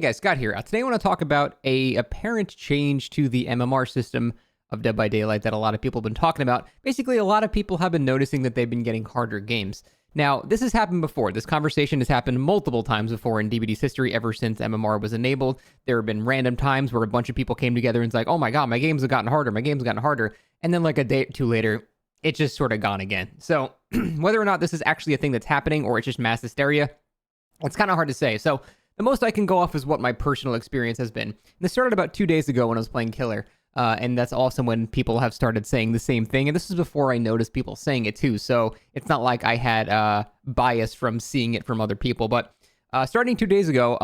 Hey guys, Scott here. Today I want to talk about a apparent change to the MMR system of Dead by Daylight that a lot of people have been talking about. Basically, a lot of people have been noticing that they've been getting harder games. Now, this has happened before. This conversation has happened multiple times before in DBD's history ever since MMR was enabled. There have been random times where a bunch of people came together and it's like, oh my god, my games have gotten harder, my games have gotten harder. And then like a day or two later, it's just sort of gone again. So whether or not this is actually a thing that's happening or it's just mass hysteria, it's kind of hard to say. So the most I can go off is what my personal experience has been. This started about 2 days ago when I was playing Killer, and that's also when people have started saying the same thing. And this is before I noticed people saying it too, so it's not like I had bias from seeing it from other people. But starting 2 days ago,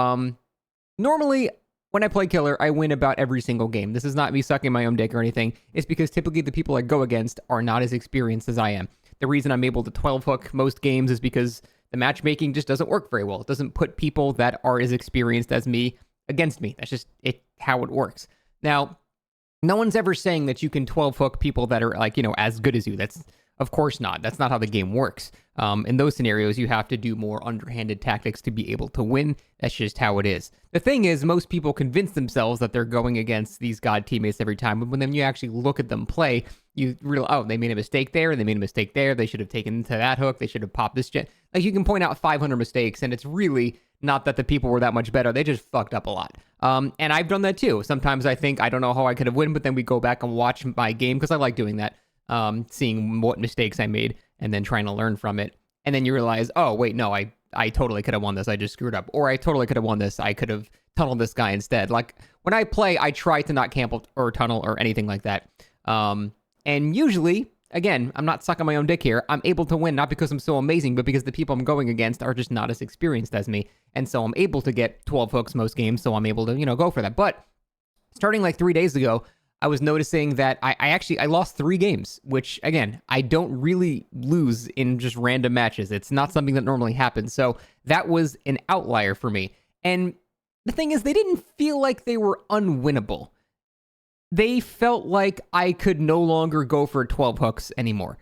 normally when I play Killer, I win about every single game. This is not me sucking my own dick or anything. It's because typically the people I go against are not as experienced as I am. The reason I'm able to 12 hook most games is because the matchmaking just doesn't work very well. It doesn't put people that are as experienced as me against me. That's just how it works. Now, no one's ever saying that you can 12 hook people that are like, as good as you. That's of course not. That's not how the game works. In those scenarios, you have to do more underhanded tactics to be able to win. That's just how it is. The thing is, most people convince themselves that they're going against these god teammates every time, but when then you actually look at them play, you realize, oh, they made a mistake there, and they made a mistake there. They should have taken to that hook. They should have popped this jet. Like, you can point out 500 mistakes, and it's really not that the people were that much better. They just fucked up a lot. And I've done that too. Sometimes I think, I don't know how I could have won, but then we go back and watch my game, because I like doing that. Seeing what mistakes I made and then trying to learn from it. And then you realize, oh, wait, no, I totally could have won this. I just screwed up. Or I totally could have won this. I could have tunneled this guy instead. Like, when I play, I try to not camp or tunnel or anything like that. And usually, again, I'm not sucking my own dick here. I'm able to win, not because I'm so amazing, but because the people I'm going against are just not as experienced as me. And so I'm able to get 12 hooks most games, so I'm able to, go for that. But starting like 3 days ago, I was noticing that I lost 3 games, which, again, I don't really lose in just random matches. It's not something that normally happens. So that was an outlier for me. And the thing is, they didn't feel like they were unwinnable. They felt like I could no longer go for 12 hooks anymore.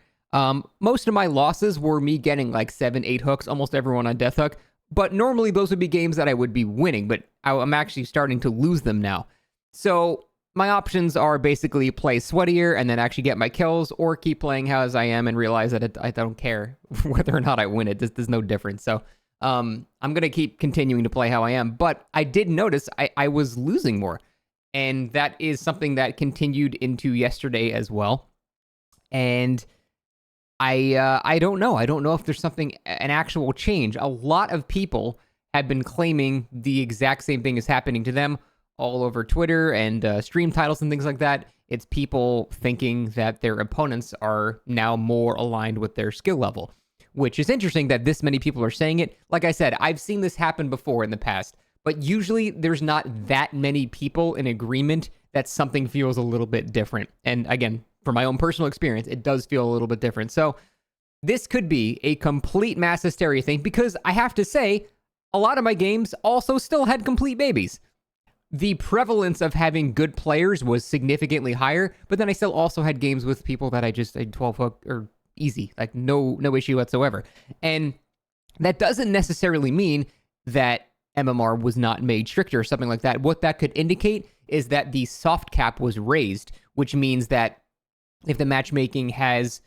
Most of my losses were me getting like 7, 8 hooks, almost everyone on death hook. But normally those would be games that I would be winning, but I'm actually starting to lose them now. So my options are basically play sweatier and then actually get my kills, or keep playing how as I am and realize that I don't care whether or not I win it. There's no difference. So I'm going to keep continuing to play how I am. But I did notice I was losing more. And that is something that continued into yesterday as well. And I don't know. I don't know if there's an actual change. A lot of people have been claiming the exact same thing is happening to them all over Twitter and stream titles and things like that. It's people thinking that their opponents are now more aligned with their skill level, which is interesting that this many people are saying it. Like I said, I've seen this happen before in the past, but usually there's not that many people in agreement that something feels a little bit different. And again, from my own personal experience, it does feel a little bit different. So this could be a complete mass hysteria thing, because I have to say, a lot of my games also still had complete babies. The prevalence of having good players was significantly higher, but then I still also had games with people that I 12 hook or easy, like no issue whatsoever. And that doesn't necessarily mean that MMR was not made stricter or something like that. What that could indicate is that the soft cap was raised, which means that if the matchmaking has,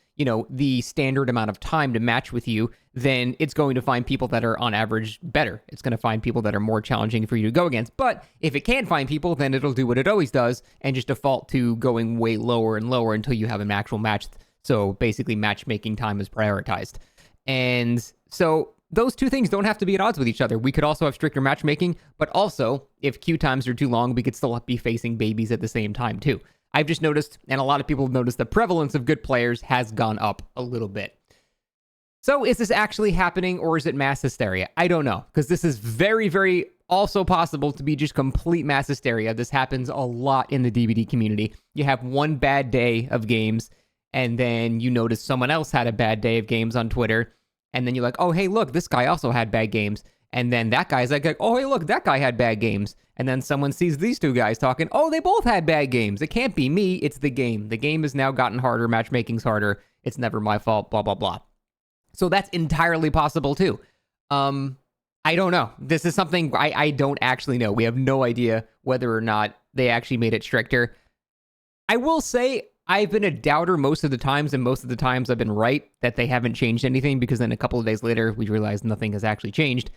the standard amount of time to match with you, then it's going to find people that are on average better. It's going to find people that are more challenging for you to go against. But if it can't find people, then it'll do what it always does and just default to going way lower and lower until you have an actual match. So basically matchmaking time is prioritized. And so those two things don't have to be at odds with each other. We could also have stricter matchmaking, but also if queue times are too long, we could still be facing babies at the same time too. I've just noticed, and a lot of people have noticed, the prevalence of good players has gone up a little bit. So is this actually happening, or is it mass hysteria? I don't know, because this is very, very also possible to be just complete mass hysteria. This happens a lot in the DBD community. You have one bad day of games, and then you notice someone else had a bad day of games on Twitter, and then you're like, oh, hey, look, this guy also had bad games. And then that guy's like, oh, hey, look, that guy had bad games. And then someone sees these two guys talking, oh, they both had bad games. It can't be me, it's the game. The game has now gotten harder, matchmaking's harder, it's never my fault, blah, blah, blah. So that's entirely possible too. I don't know. This is something I don't actually know. We have no idea whether or not they actually made it stricter. I will say I've been a doubter most of the times, and most of the times I've been right that they haven't changed anything, because then a couple of days later we realized nothing has actually changed.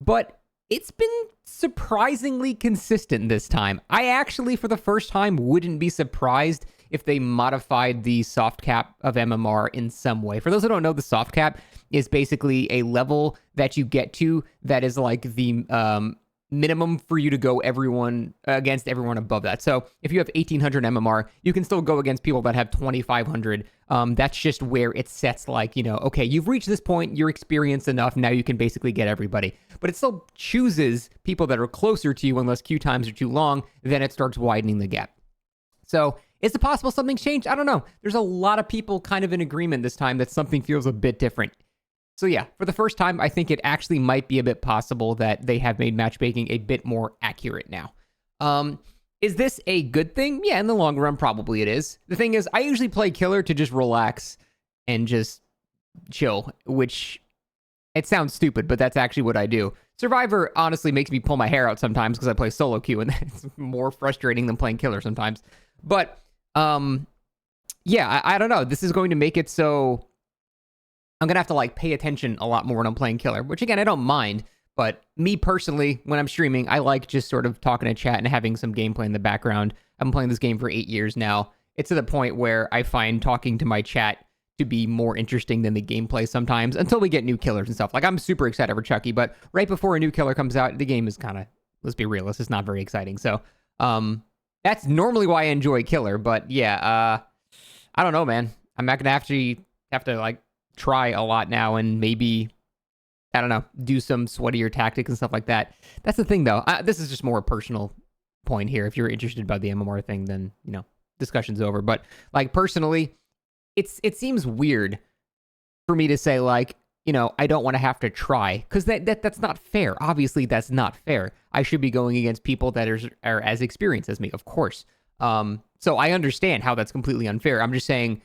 But it's been surprisingly consistent this time. I actually, for the first time, wouldn't be surprised if they modified the soft cap of MMR in some way. For those who don't know, the soft cap is basically a level that you get to that is like the minimum for you to go against everyone above that. So if you have 1800 MMR, you can still go against people that have 2500. That's just where it sets, like, okay, you've reached this point, you're experienced enough, now you can basically get everybody. But it still chooses people that are closer to you unless queue times are too long, then it starts widening the gap. So is it possible something's changed? I don't know. There's a lot of people kind of in agreement this time that something feels a bit different. So yeah, for the first time, I think it actually might be a bit possible that they have made matchmaking a bit more accurate now. Is this a good thing? Yeah, in the long run, probably it is. The thing is, I usually play Killer to just relax and just chill, which it sounds stupid, but that's actually what I do. Survivor honestly makes me pull my hair out sometimes because I play solo queue, and it's more frustrating than playing Killer sometimes. But yeah, I don't know. This is going to make it so I'm going to have to like pay attention a lot more when I'm playing Killer, which again, I don't mind. But me personally, when I'm streaming, I like just sort of talking to chat and having some gameplay in the background. I've been playing this game for 8 years now. It's to the point where I find talking to my chat to be more interesting than the gameplay sometimes, until we get new killers and stuff. Like, I'm super excited for Chucky, but right before a new killer comes out, the game is kind of, let's be real, it's not very exciting. So that's normally why I enjoy Killer. But yeah, I don't know, man. I'm not going to have to like try a lot now and maybe, I don't know, do some sweatier tactics and stuff like that. That's the thing, though. This is just more a personal point here. If you're interested about the MMR thing, then, discussion's over. But, like, personally, it seems weird for me to say, like, I don't want to have to try, because that's not fair. Obviously, that's not fair. I should be going against people that are as experienced as me, of course. So I understand how that's completely unfair. I'm just saying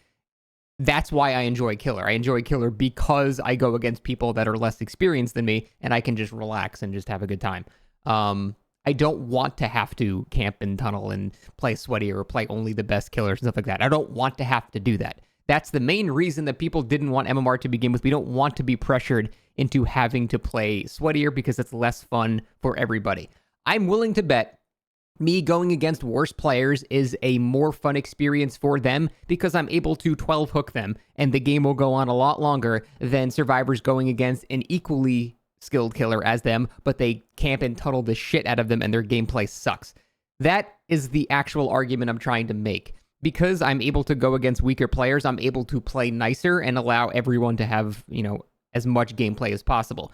that's why I enjoy Killer. I enjoy Killer because I go against people that are less experienced than me, and I can just relax and just have a good time. I don't want to have to camp and tunnel and play sweaty or play only the best killers and stuff like that. I don't want to have to do that. That's the main reason that people didn't want MMR to begin with. We don't want to be pressured into having to play sweatier because it's less fun for everybody. I'm willing to bet me going against worse players is a more fun experience for them because I'm able to 12 hook them, and the game will go on a lot longer than survivors going against an equally skilled killer as them, but they camp and tunnel the shit out of them and their gameplay sucks. That is the actual argument I'm trying to make. Because I'm able to go against weaker players, I'm able to play nicer and allow everyone to have, as much gameplay as possible.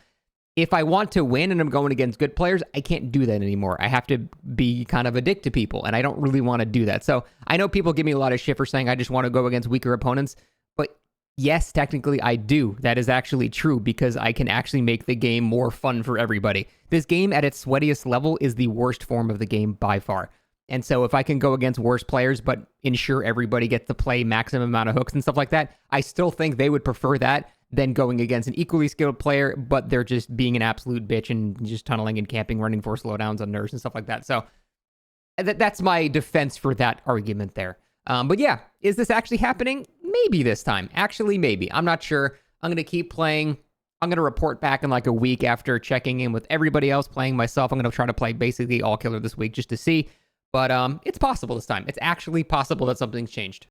If I want to win and I'm going against good players, I can't do that anymore. I have to be kind of a dick to people, and I don't really want to do that. So I know people give me a lot of shit for saying I just want to go against weaker opponents, but yes, technically I do. That is actually true because I can actually make the game more fun for everybody. This game at its sweatiest level is the worst form of the game by far. And so if I can go against worse players, but ensure everybody gets to play maximum amount of hooks and stuff like that, I still think they would prefer that than going against an equally skilled player, but they're just being an absolute bitch and just tunneling and camping, running for slowdowns on nerves and stuff like that. So that's my defense for that argument there. But yeah, is this actually happening? Maybe this time. Actually, maybe. I'm not sure. I'm going to keep playing. I'm going to report back in like a week after checking in with everybody else, playing myself. I'm going to try to play basically all Killer this week just to see. But it's possible this time. It's actually possible that something's changed.